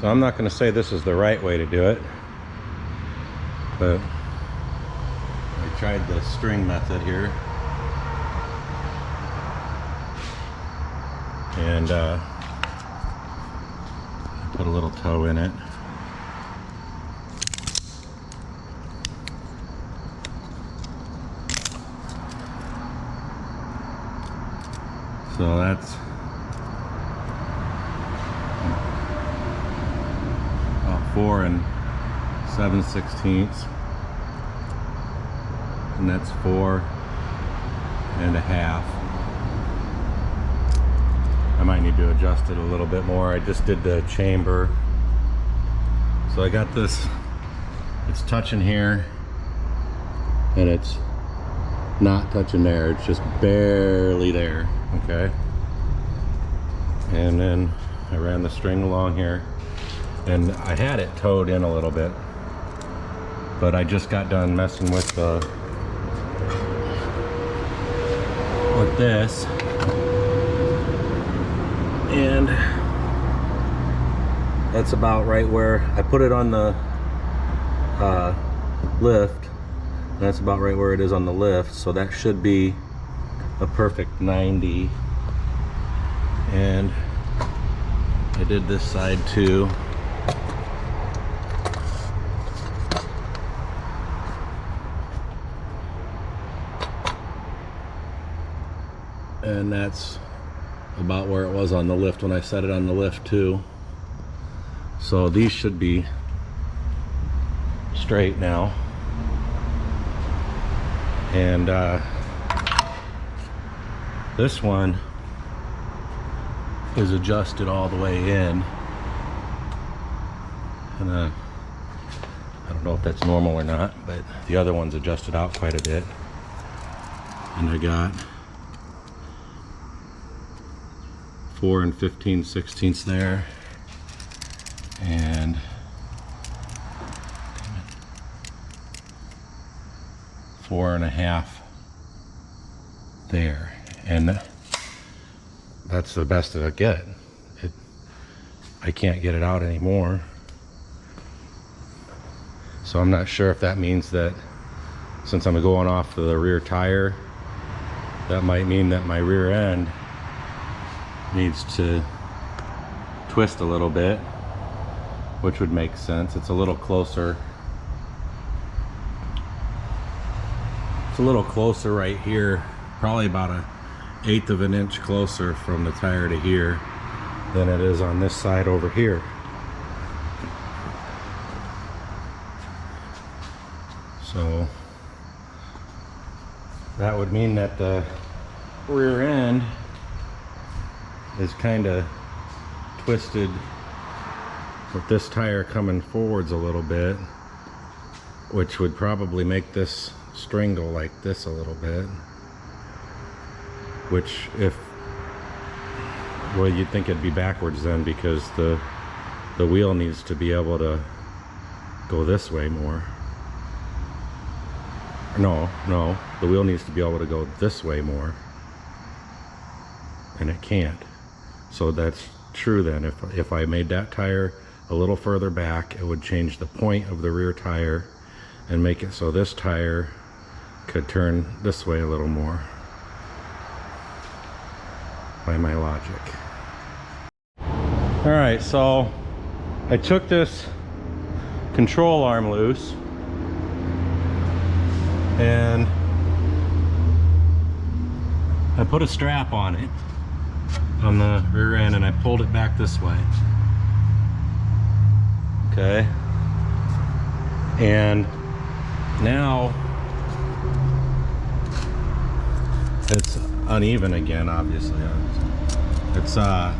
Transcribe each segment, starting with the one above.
So I'm not going to say this is the right way to do it, but I tried the string method here, and put a little toe in it. So that's 4 7/16, and that's 4 1/2. I might need to adjust it a little bit more. I just did the chamber, so I got this. It's touching here, and it's not touching there. It's just barely there. Okay, and then I ran the string along here, and I had it towed in a little bit, but I just got done messing with this, and that's about right where I put it on the lift. That's about right where it is on the lift, so that should be a perfect 90. And I did this side too. And that's about where it was on the lift when I set it on the lift too. So these should be straight now. And this one is adjusted all the way in. And I don't know if that's normal or not, but the other one's adjusted out quite a bit. And I got 4 15/16 there, and 4 1/2 there, and that's the best that I get. I can't get it out anymore, so I'm not sure if that means that since I'm going off the rear tire, that might mean that my rear end needs to twist a little bit, which would make sense. It's a little closer. It's a little closer right here, probably about 1/8 of an inch closer from the tire to here than it is on this side over here. So that would mean that the rear end is kind of twisted with this tire coming forwards a little bit, which would probably make this string go like this a little bit, which well, you'd think it'd be backwards then, because the wheel needs to be able to go this way more. No, the wheel needs to be able to go this way more, and it can't. So that's true then. If I made that tire a little further back, it would change the point of the rear tire and make it so this tire could turn this way a little more, by my logic. All right, so I took this control arm loose, and I put a strap on it on the rear end, and I pulled it back this way. Okay, and now it's uneven again, obviously. It's 1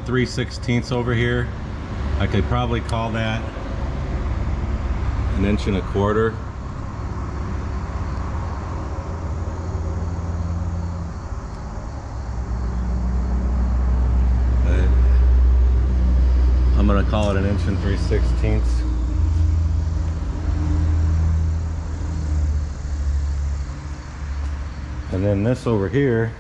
3/16 over here. I could probably call that 1 1/4 inches. I'm gonna call it 1 3/16 inches. And then this over here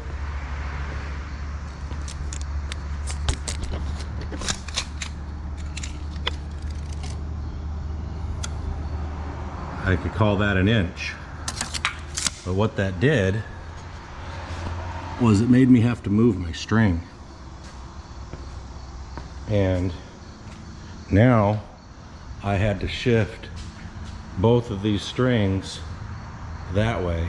I could call that an inch. But what that did was it made me have to move my string. And now I had to shift both of these strings that way.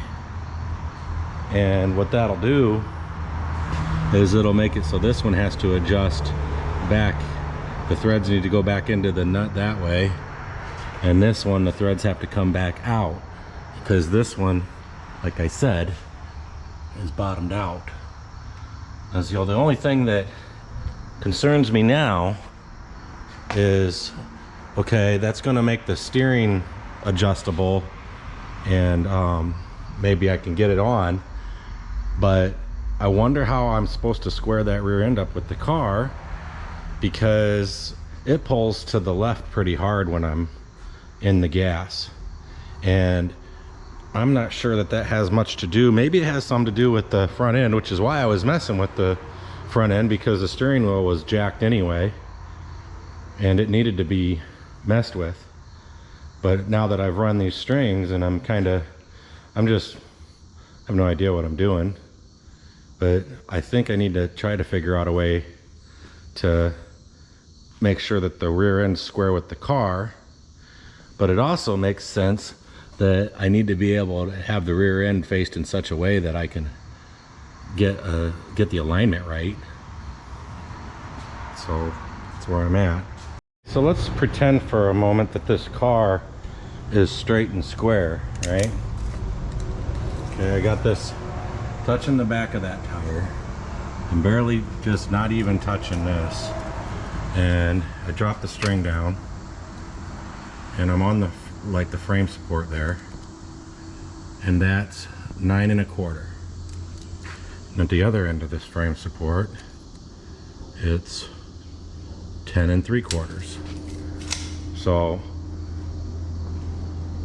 And what that'll do is it'll make it so this one has to adjust back. The threads need to go back into the nut that way. And this one, the threads have to come back out. Because this one, like I said, is bottomed out. And so the only thing that concerns me now is, okay, that's gonna make the steering adjustable, and maybe I can get it on, but I wonder how I'm supposed to square that rear end up with the car, because it pulls to the left pretty hard when I'm in the gas, and I'm not sure that that has much to do. Maybe it has something to do with the front end, which is why I was messing with the front end, because the steering wheel was jacked anyway and it needed to be messed with. But now that I've run these strings and I have no idea what I'm doing, but I think I need to try to figure out a way to make sure that the rear end's square with the car. But it also makes sense that I need to be able to have the rear end faced in such a way that I can get the alignment right. So that's where I'm at. So let's pretend for a moment that this car is straight and square, right? Okay, I got this touching the back of that tire. I'm barely, just not even touching this. And I dropped the string down and I'm on the frame support there, and that's 9 1/4. And at the other end of this frame support, it's 10 3/4. So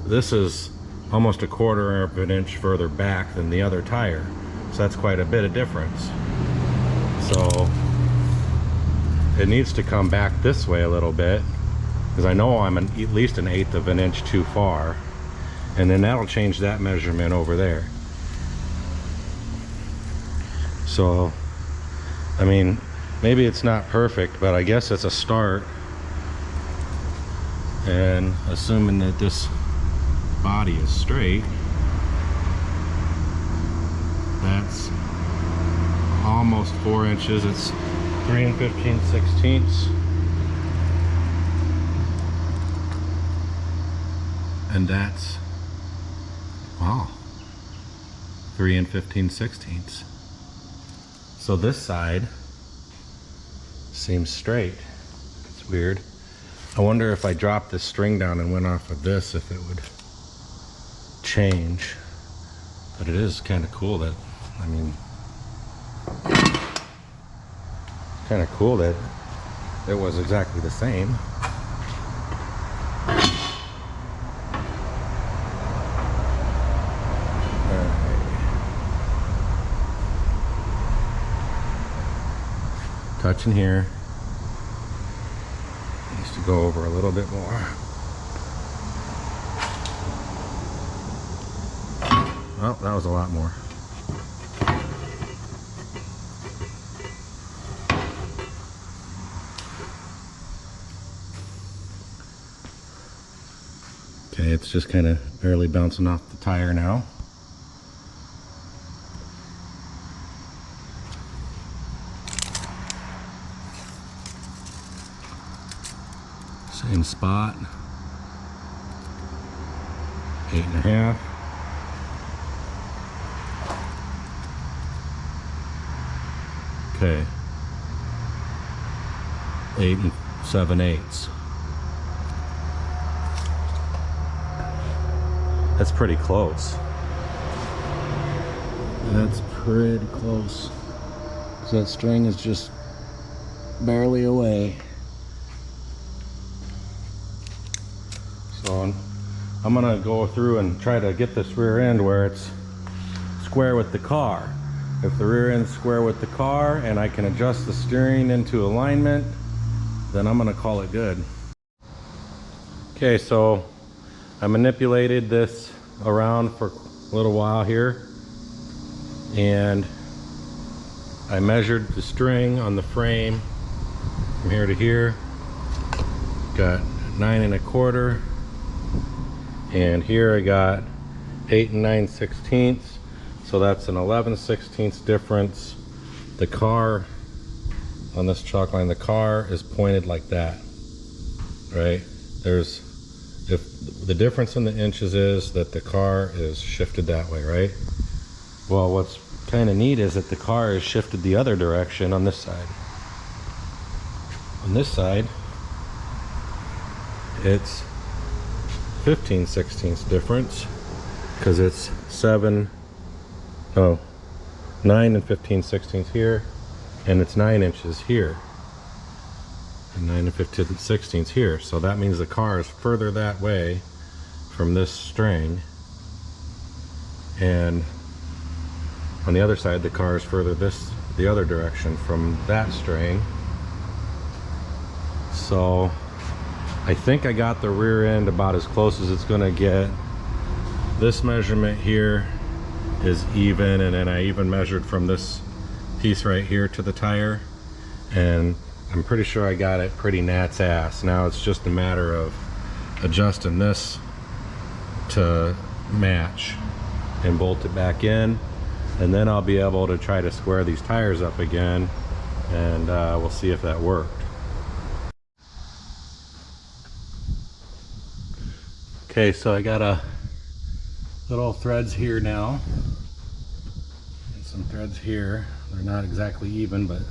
this is almost 1/4 of an inch further back than the other tire, so that's quite a bit of difference. So it needs to come back this way a little bit, because I know I'm at least 1/8 of an inch too far, and then that'll change that measurement over there. So I mean, maybe it's not perfect, but I guess it's a start. And assuming that this body is straight, that's almost 4 inches. It's 3 15/16. And that's, wow, 3 15/16. So this side seems straight. It's weird. I wonder if I dropped this string down and went off of this, if it would change. But it is kind of cool that, I mean, kind of cool that it was exactly the same. Touching here. Needs to go over a little bit more. Oh, that was a lot more. Okay, it's just kind of barely bouncing off the tire now. Same spot. 8 1/2. Okay. 8 7/8. That's pretty close. That's pretty close. So that string is just barely away. So I'm gonna go through and try to get this rear end where it's square with the car. If the rear end's square with the car and I can adjust the steering into alignment, then I'm gonna call it good. Okay, so I manipulated this around for a little while here, and I measured the string on the frame from here to here. Got 9 1/4, and here I got 8 9/16, so that's an 11/16 difference. The car on this chalk line, the car is pointed like that, right? If the difference in the inches is that the car is shifted that way, right? Well, what's kind of neat is that the car is shifted the other direction on this side. On this side, it's 15/16 difference, because it's 9 15/16 here, and it's 9 inches here, and 9 15/16 here. So that means the car is further that way from this string, and on the other side the car is further the other direction from that string. So I think I got the rear end about as close as it's gonna get. This measurement here is even, and then I even measured from this piece right here to the tire, and I'm pretty sure I got it pretty nat's ass. Now it's just a matter of adjusting this to match and bolt it back in, and then I'll be able to try to square these tires up again, and we'll see if that worked. Okay, so I got a little threads here now, and some threads here. They're not exactly even, but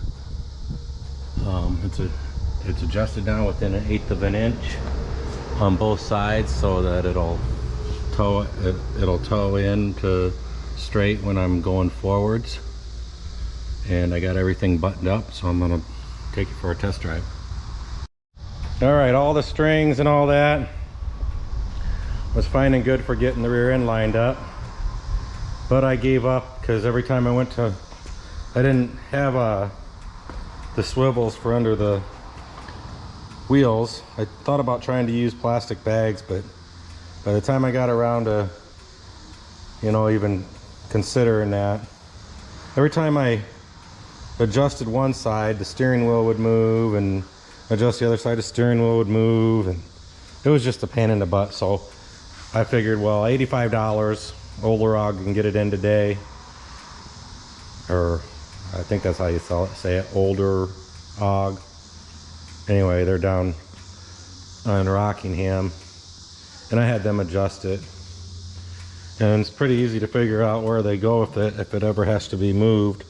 it's adjusted down within 1/8 of an inch on both sides, so that it'll toe in to straight when I'm going forwards. And I got everything buttoned up, so I'm gonna take it for a test drive. All right, all the strings and all that was fine and good for getting the rear end lined up, but I gave up because every time I didn't have the swivels for under the wheels. I thought about trying to use plastic bags, but by the time I got around to, even considering that, every time I adjusted one side, the steering wheel would move, and adjust the other side, the steering wheel would move, and it was just a pain in the butt. So I figured, well, $85, Olerog can get it in today, or I think that's how you say it, Olerog. Anyway, they're down on Rockingham, and I had them adjust it, and it's pretty easy to figure out where they go if it ever has to be moved.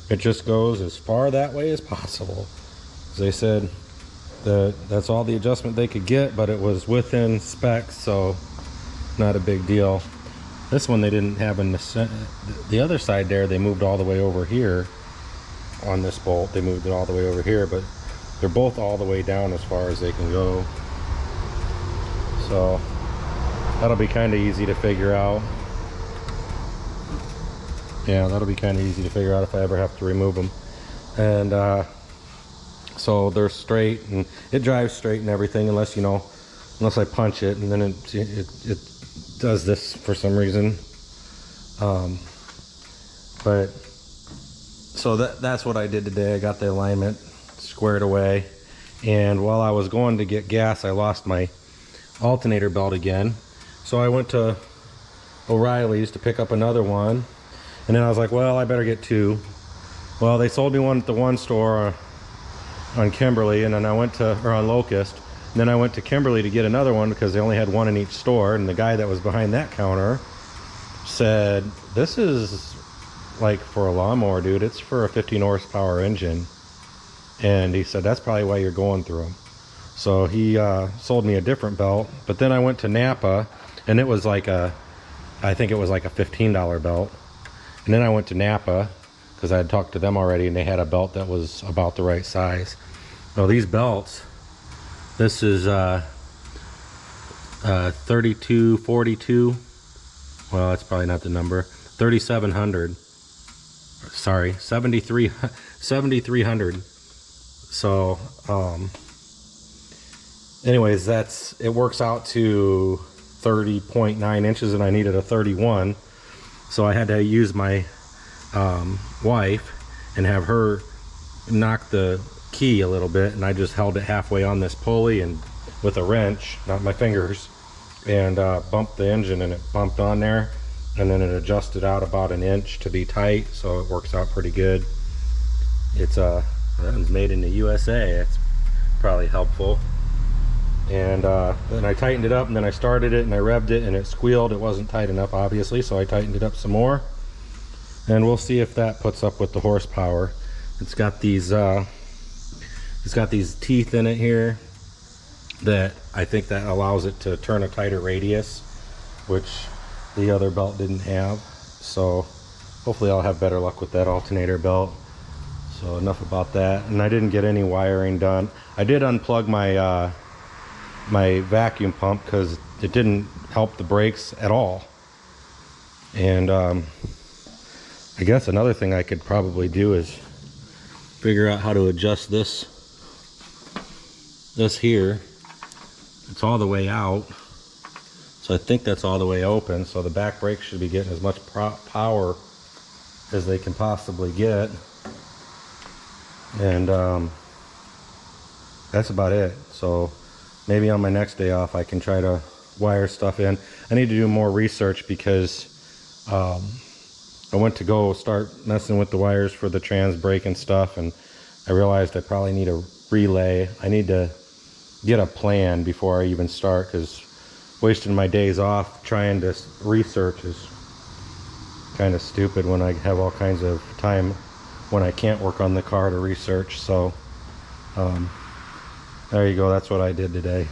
It just goes as far that way as possible. As they said, that's all the adjustment they could get, but it was within specs, so not a big deal. This one they didn't have in the other side there. They moved all the way over here on this bolt. They moved it all the way over here, but they're both all the way down as far as they can go. So that'll be kind of easy to figure out. Yeah, that'll be kind of easy to figure out if I ever have to remove them. And so they're straight, and it drives straight and everything, unless I punch it, and then it does this for some reason. But so that's what I did today. I got the alignment squared away, and while I was going to get gas, I lost my alternator belt again. So I went to O'Reilly's to pick up another one, and then I was like, well, I better get two. Well, they sold me one at the one store on Kimberly, and then on Locust. And then I went to Kimberly to get another one because they only had one in each store, and the guy that was behind that counter said, this is like for a lawnmower, dude. It's for a 15 horsepower engine. And he said, that's probably why you're going through them. So he sold me a different belt. But then I went to Napa, and it was like I think it was like a $15 belt. And then I went to Napa because I had talked to them already, and they had a belt that was about the right size. Well, these belts, this is 3242. Well, that's probably not the number. 3700. Sorry, 7300. So anyways, it works out to 30.9 inches and I needed a 31. So I had to use my wife and have her knock the key a little bit, and I just held it halfway on this pulley and with a wrench, not my fingers, and bumped the engine, and it bumped on there, and then it adjusted out about an inch to be tight, so it works out pretty good. It's made in the USA. It's probably helpful. And then I tightened it up, and then I started it and I revved it and it squealed. It wasn't tight enough, obviously, so I tightened it up some more, and we'll see if that puts up with the horsepower. It's got these teeth in it here that I think that allows it to turn a tighter radius, which the other belt didn't have. So hopefully I'll have better luck with that alternator belt. So enough about that. And I didn't get any wiring done. I did unplug my my vacuum pump because it didn't help the brakes at all. And I guess another thing I could probably do is figure out how to adjust this here. It's all the way out, so I think that's all the way open, so the back brakes should be getting as much power as they can possibly get. And that's about it. So maybe on my next day off I can try to wire stuff in. I need to do more research because I went to go start messing with the wires for the trans brake and stuff, and I realized I probably need a relay. I need to get a plan before I even start, because wasting my days off trying to research is kind of stupid when I have all kinds of time when I can't work on the car to research. So there you go, that's what I did today.